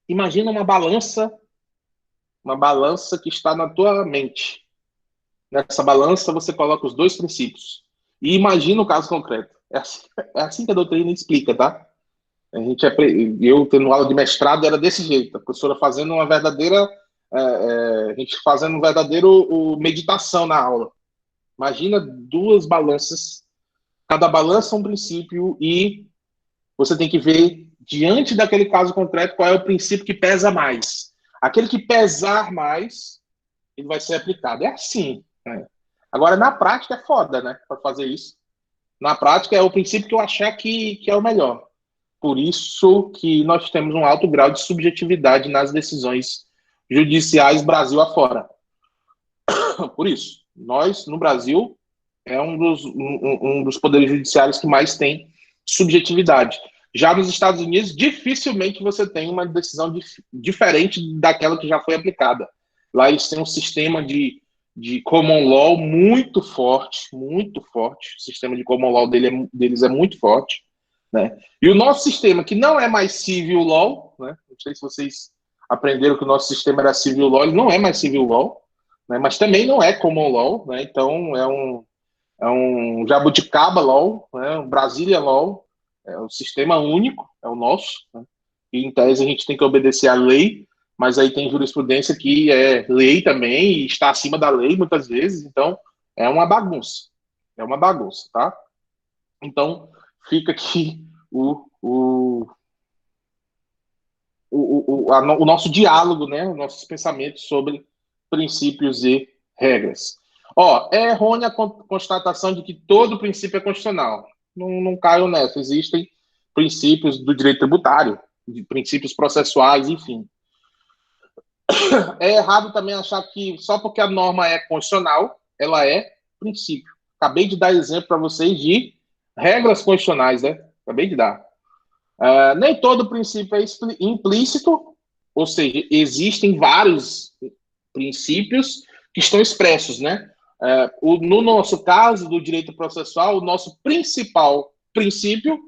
Imagina uma balança que está na tua mente. Nessa balança você coloca os dois princípios. E imagina o caso concreto. É assim que a doutrina explica, tá? Eu, tendo aula de mestrado, era desse jeito. A professora fazendo uma verdadeira... a gente fazendo um verdadeiro meditação na aula. Imagina duas balanças. Cada balança é um princípio e você tem que ver, diante daquele caso concreto, qual é o princípio que pesa mais. Aquele que pesar mais, ele vai ser aplicado. É assim, né? Agora, na prática, é foda, né? Para fazer isso. Na prática, é o princípio que eu achar que é o melhor. Por isso que nós temos um alto grau de subjetividade nas decisões judiciais Brasil afora. Por isso, nós, no Brasil, é um dos poderes judiciários que mais tem subjetividade. Já nos Estados Unidos, dificilmente você tem uma decisão diferente daquela que já foi aplicada. Lá eles têm um sistema de common law muito forte, muito forte. O sistema de common law deles é muito forte, né? E o nosso sistema, que não é mais civil law, né? Não sei se vocês aprenderam que o nosso sistema era civil law, ele não é mais civil law, né? Mas também não é common law, né? Então é um jabuticaba law, né? Um Brasília law, é um sistema único, é o nosso, né? E em tese a gente tem que obedecer à lei, mas aí tem jurisprudência que é lei também e está acima da lei muitas vezes, então é uma bagunça, tá? Então fica aqui o nosso diálogo, né? Os nossos pensamentos sobre princípios e regras. É errônea a constatação de que todo princípio é constitucional. Não caio nessa. Existem princípios do direito tributário, de princípios processuais, enfim. É errado também achar que só porque a norma é constitucional, ela é princípio. Acabei de dar exemplo para vocês de regras constitucionais, né? Acabei de dar. Nem todo princípio é implícito, ou seja, existem vários princípios que estão expressos, né? No nosso caso, do direito processual, o nosso principal princípio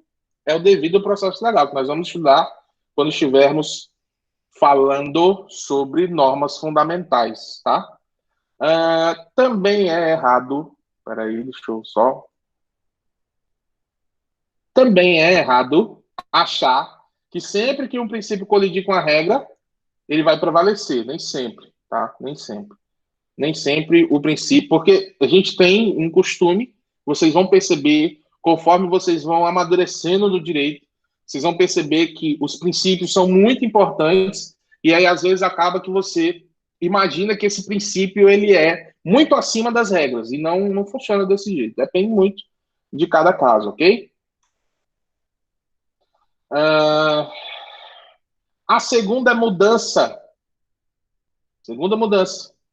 é o devido processo legal, que nós vamos estudar quando estivermos falando sobre normas fundamentais, tá? Também é errado... Peraí, deixa eu só... Também é errado achar que sempre que um princípio colidir com a regra, ele vai prevalecer. Nem sempre, tá? Nem sempre. Nem sempre o princípio... Porque a gente tem um costume, vocês vão perceber, conforme vocês vão amadurecendo no direito, vocês vão perceber que os princípios são muito importantes e aí, às vezes, acaba que você imagina que esse princípio ele é muito acima das regras e não funciona desse jeito. Depende muito de cada caso, ok? A segunda mudança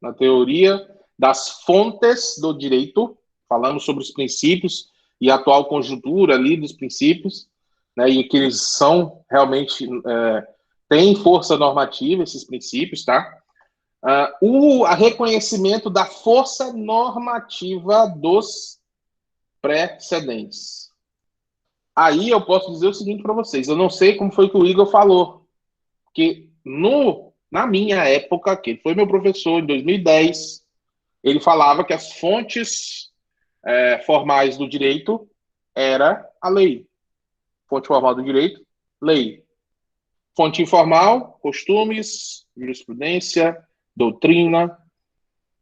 na teoria das fontes do direito, falamos sobre os princípios e a atual conjuntura ali dos princípios, né, e que eles são realmente, têm força normativa, esses princípios, tá? O reconhecimento da força normativa dos precedentes. Aí eu posso dizer o seguinte para vocês, eu não sei como foi que o Igor falou, que na minha época, que foi meu professor em 2010, ele falava que as fontes formais do direito era a lei. Fonte formal do direito, lei. Fonte informal, costumes, jurisprudência, doutrina,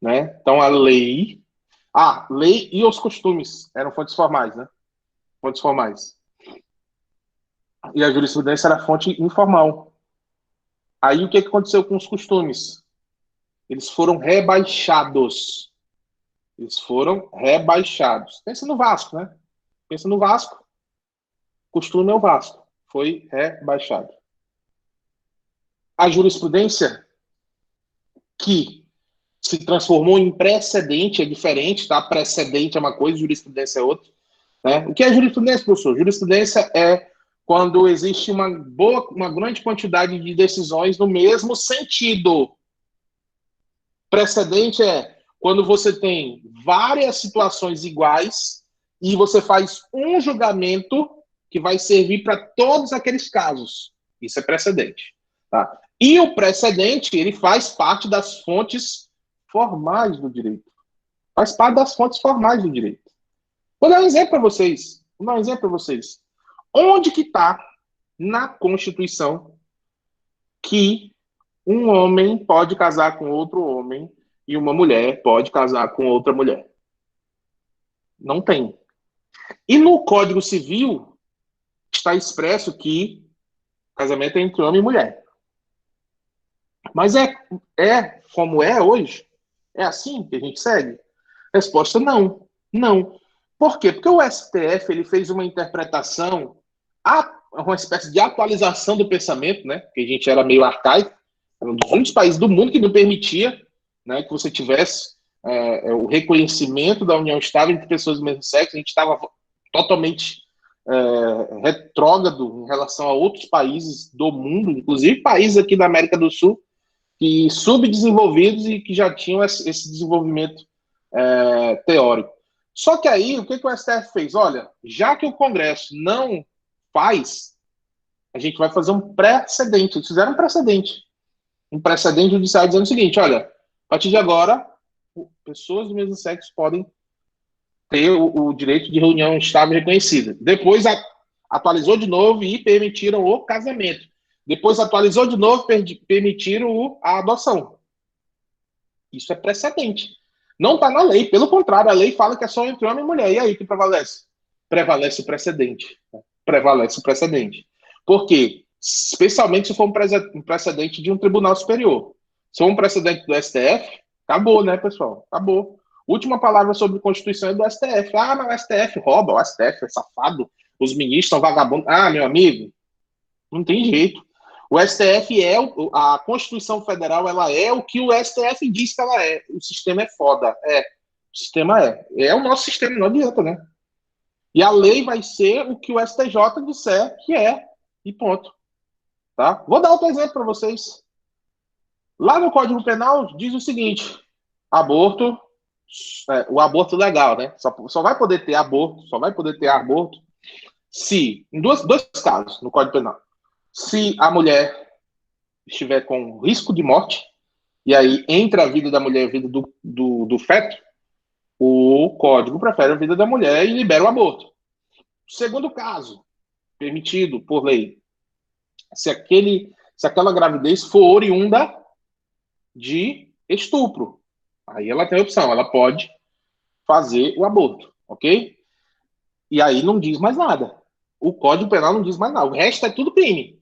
né? Então a lei... lei e os costumes eram fontes formais, né? Fontes formais. E a jurisprudência era fonte informal. Aí o que aconteceu com os costumes? Eles foram rebaixados. Pensa no Vasco, né? Pensa no Vasco. Costume é o Vasco. Foi rebaixado. A jurisprudência, que se transformou em precedente, é diferente, tá? Precedente é uma coisa, jurisprudência é outra. Né? O que é jurisprudência, professor? Jurisprudência é quando existe uma grande quantidade de decisões no mesmo sentido. Precedente é quando você tem várias situações iguais e você faz um julgamento que vai servir para todos aqueles casos. Isso é precedente. Tá? E o precedente, ele faz parte das fontes formais do direito. Faz parte das fontes formais do direito. Vou dar um exemplo para vocês. Onde que está na Constituição que um homem pode casar com outro homem e uma mulher pode casar com outra mulher? Não tem. E no Código Civil está expresso que casamento é entre homem e mulher. Mas é como é hoje? É assim que a gente segue? Resposta: não. Não. Por quê? Porque o STF ele fez uma interpretação, uma espécie de atualização do pensamento, né? Porque a gente era meio arcaico, era um dos únicos países do mundo que não permitia, né, que você tivesse o reconhecimento da união estável entre pessoas do mesmo sexo. A gente estava totalmente retrógrado em relação a outros países do mundo, inclusive países aqui da América do Sul, que subdesenvolvidos e que já tinham esse desenvolvimento teórico. Só que aí, o que o STF fez? Olha, já que o Congresso não faz, a gente vai fazer um precedente. Eles fizeram um precedente judicial dizendo o seguinte: olha, a partir de agora, pessoas do mesmo sexo podem ter o direito de reunião estável reconhecida. Depois atualizou de novo e permitiram o casamento. Depois atualizou de novo, permitiram a adoção. Isso é precedente. Não está na lei, pelo contrário, a lei fala que é só entre homem e mulher. E aí, o que prevalece? Prevalece o precedente. Por quê? Especialmente se for um precedente de um tribunal superior. Se for um precedente do STF, acabou, né, pessoal? Acabou. Última palavra sobre Constituição é do STF. Mas o STF rouba, o STF é safado, os ministros são vagabundos. Meu amigo, não tem jeito. O STF a Constituição Federal, ela é o que o STF diz que ela é. O sistema é foda. O sistema é o nosso sistema, não adianta, né? E a lei vai ser o que o STJ disser que é, e ponto. Tá? Vou dar outro exemplo para vocês. Lá no Código Penal diz o seguinte: aborto, o aborto legal, né? Só vai poder ter aborto, se, em dois casos no Código Penal. Se a mulher estiver com risco de morte, e aí entre a vida da mulher e a vida do feto, o Código prefere a vida da mulher e libera o aborto. Segundo caso, permitido por lei, se aquela gravidez for oriunda de estupro. Aí ela tem a opção, ela pode fazer o aborto, ok? E aí não diz mais nada. O Código Penal não diz mais nada. O resto é tudo crime.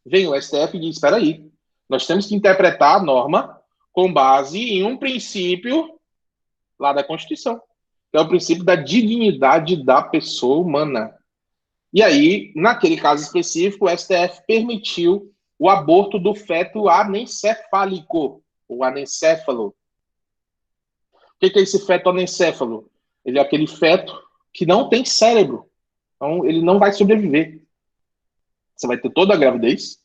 Vem o STF e diz: espera aí, nós temos que interpretar a norma com base em um princípio lá da Constituição, que é o princípio da dignidade da pessoa humana. E aí, naquele caso específico, o STF permitiu o aborto do feto anencefálico, o anencéfalo. que é esse feto anencéfalo? Ele é aquele feto que não tem cérebro. Então, ele não vai sobreviver. Você vai ter toda a gravidez.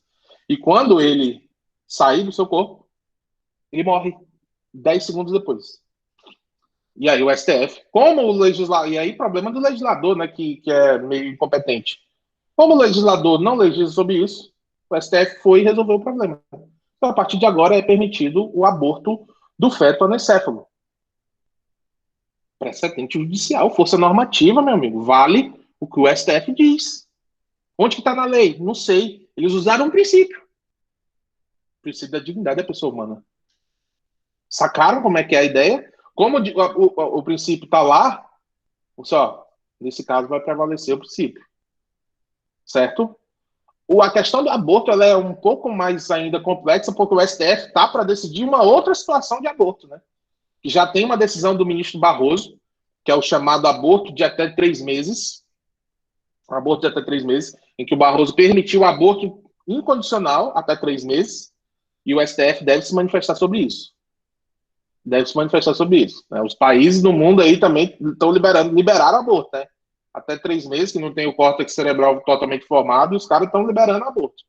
E quando ele sair do seu corpo, ele morre 10 segundos depois. E aí o STF, como o legislador... E aí problema do legislador, né, que é meio incompetente. Como o legislador não legisla sobre isso, o STF foi e resolveu o problema. Então, a partir de agora, é permitido o aborto do feto anencéfalo. Precedente judicial, força normativa, meu amigo. Vale o que o STF diz. Onde que está na lei? Não sei. Eles usaram um princípio. O princípio da dignidade da pessoa humana. Sacaram como é que é a ideia? Como o princípio está lá, só, nesse caso vai prevalecer o princípio. Certo? A questão do aborto ela é um pouco mais ainda complexa, porque o STF está para decidir uma outra situação de aborto, né? Que já tem uma decisão do ministro Barroso, que é o chamado aborto de até 3 meses. Aborto de até 3 meses, em que o Barroso permitiu o aborto incondicional até 3 meses, e o STF deve se manifestar sobre isso. Deve se manifestar sobre isso. Né? Os países do mundo aí também estão liberaram aborto, né? Até 3 meses, que não tem o córtex cerebral totalmente formado, e os caras estão liberando aborto.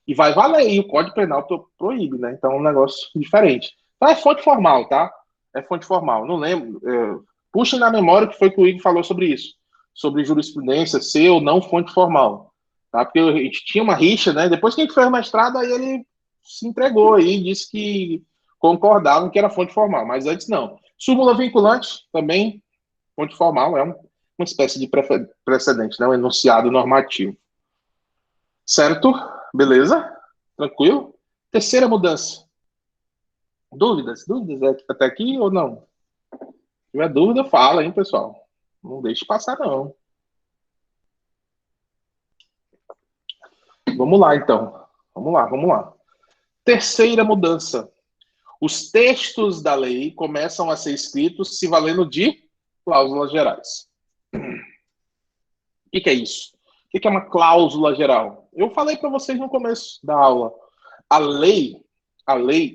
E vai valer, e o Código Penal proíbe, né? Então é um negócio diferente. Então é fonte formal, tá? É fonte formal. Não lembro. Puxem na memória o que foi que o Igor falou sobre isso. Sobre jurisprudência ser ou não fonte formal. Tá? Porque a gente tinha uma rixa, né? Depois que a gente fez o mestrado, aí ele se entregou aí, disse que concordavam que era fonte formal, mas antes não. Súmula vinculante, também fonte formal, é uma espécie de precedente, né? Um enunciado normativo. Certo? Beleza? Tranquilo? Terceira mudança. Dúvidas? Dúvidas até aqui ou não? Se tiver dúvida, fala, hein, pessoal? Não deixe passar, não. Vamos lá, então. Vamos lá. Terceira mudança. Os textos da lei começam a ser escritos se valendo de cláusulas gerais. O que é isso? O que é uma cláusula geral? Eu falei para vocês no começo da aula. A lei,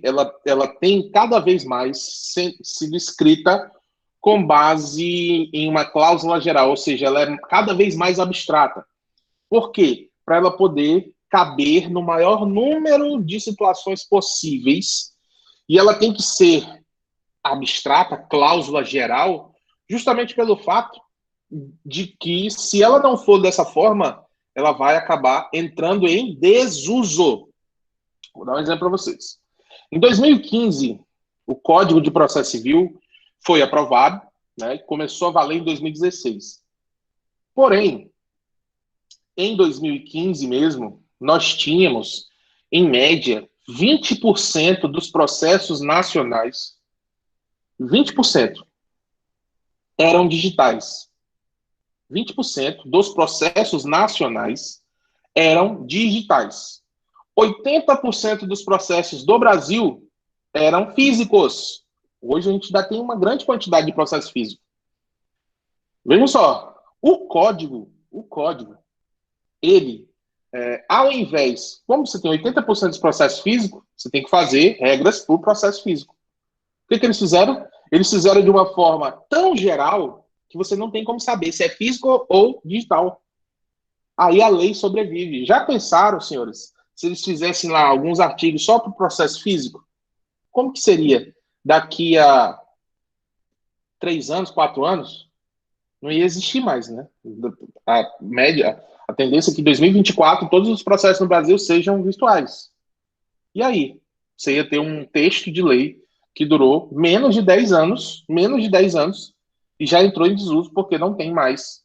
ela tem cada vez mais sido escrita com base em uma cláusula geral, ou seja, ela é cada vez mais abstrata. Por quê? Para ela poder caber no maior número de situações possíveis. E ela tem que ser abstrata, cláusula geral, justamente pelo fato de que, se ela não for dessa forma, ela vai acabar entrando em desuso. Vou dar um exemplo para vocês. Em 2015, o Código de Processo Civil foi aprovado, né, e começou a valer em 2016. Porém, em 2015 mesmo, nós tínhamos, em média, 20% dos processos nacionais, 20% eram digitais. 20% dos processos nacionais eram digitais. 80% dos processos do Brasil eram físicos. Hoje a gente ainda tem uma grande quantidade de processos físicos. Vejam só, o código, ele, ao invés, como você tem 80% dos processos físicos, você tem que fazer regras para o processo físico. O que eles fizeram? Eles fizeram de uma forma tão geral que você não tem como saber se é físico ou digital. Aí a lei sobrevive. Já pensaram, senhores, se eles fizessem lá alguns artigos só para o processo físico? Como que seria daqui a 3 anos, 4 anos? Não ia existir mais, né? A tendência é que em 2024 todos os processos no Brasil sejam virtuais. E aí? Você ia ter um texto de lei que durou menos de 10 anos, e já entrou em desuso porque não tem mais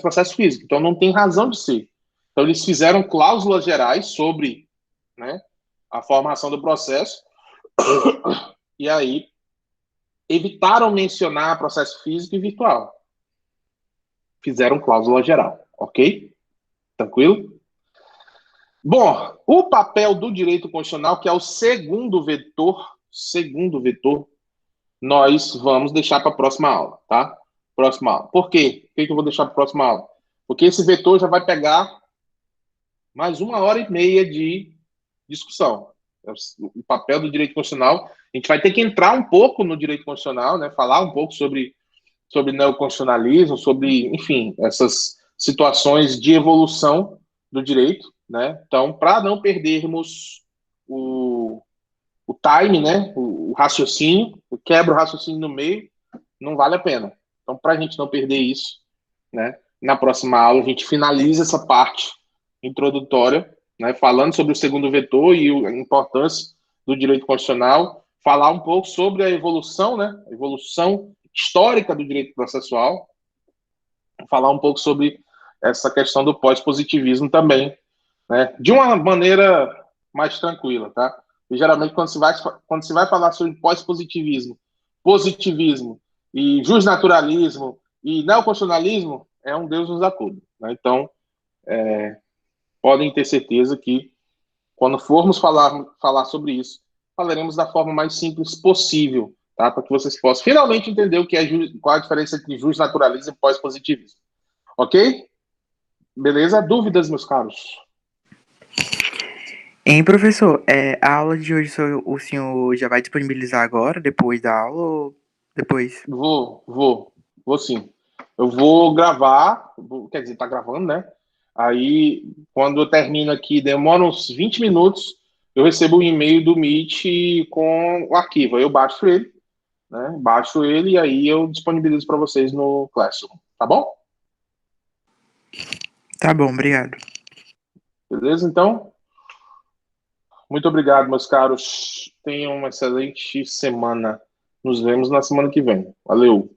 processo físico. Então não tem razão de ser. Então eles fizeram cláusulas gerais sobre, né, a formação do processo e aí evitaram mencionar processo físico e virtual. Fizeram cláusula geral, ok? Tranquilo? Bom, o papel do direito constitucional, que é o segundo vetor, nós vamos deixar para a próxima aula, tá? Próxima aula. Por quê? Por que eu vou deixar para a próxima aula? Porque esse vetor já vai pegar mais 1h30 de discussão. O papel do direito constitucional, a gente vai ter que entrar um pouco no direito constitucional, né? Falar um pouco sobre neoconstitucionalismo, sobre, enfim, essas situações de evolução do direito, né? Então, para não perdermos o time, né? O raciocínio, quebra o raciocínio no meio, não vale a pena. Então, para a gente não perder isso, né? Na próxima aula, a gente finaliza essa parte introdutória, né? Falando sobre o segundo vetor e a importância do direito constitucional, falar um pouco sobre a evolução, né? A evolução histórica do direito processual, falar um pouco sobre essa questão do pós-positivismo também, né? De uma maneira mais tranquila, tá? E, geralmente, quando se vai falar sobre pós-positivismo, positivismo e justnaturalismo e neoconstitucionalismo, é um Deus nos acuda, né? Então, podem ter certeza que, quando formos falar sobre isso, falaremos da forma mais simples possível, tá? Para que vocês possam finalmente entender o que é qual a diferença entre justnaturalismo e pós-positivismo. Ok? Beleza? Dúvidas, meus caros? Hein, professor, a aula de hoje o senhor já vai disponibilizar agora, depois da aula, ou depois? Vou sim. Eu vou gravar, quer dizer, tá gravando, né? Aí, quando eu termino aqui, demora uns 20 minutos, eu recebo um e-mail do Meet com o arquivo. Aí eu baixo ele, né? Baixo ele e aí eu disponibilizo para vocês no Classroom. Tá bom? Tá bom, obrigado. Beleza, então? Muito obrigado, meus caros. Tenham uma excelente semana. Nos vemos na semana que vem. Valeu!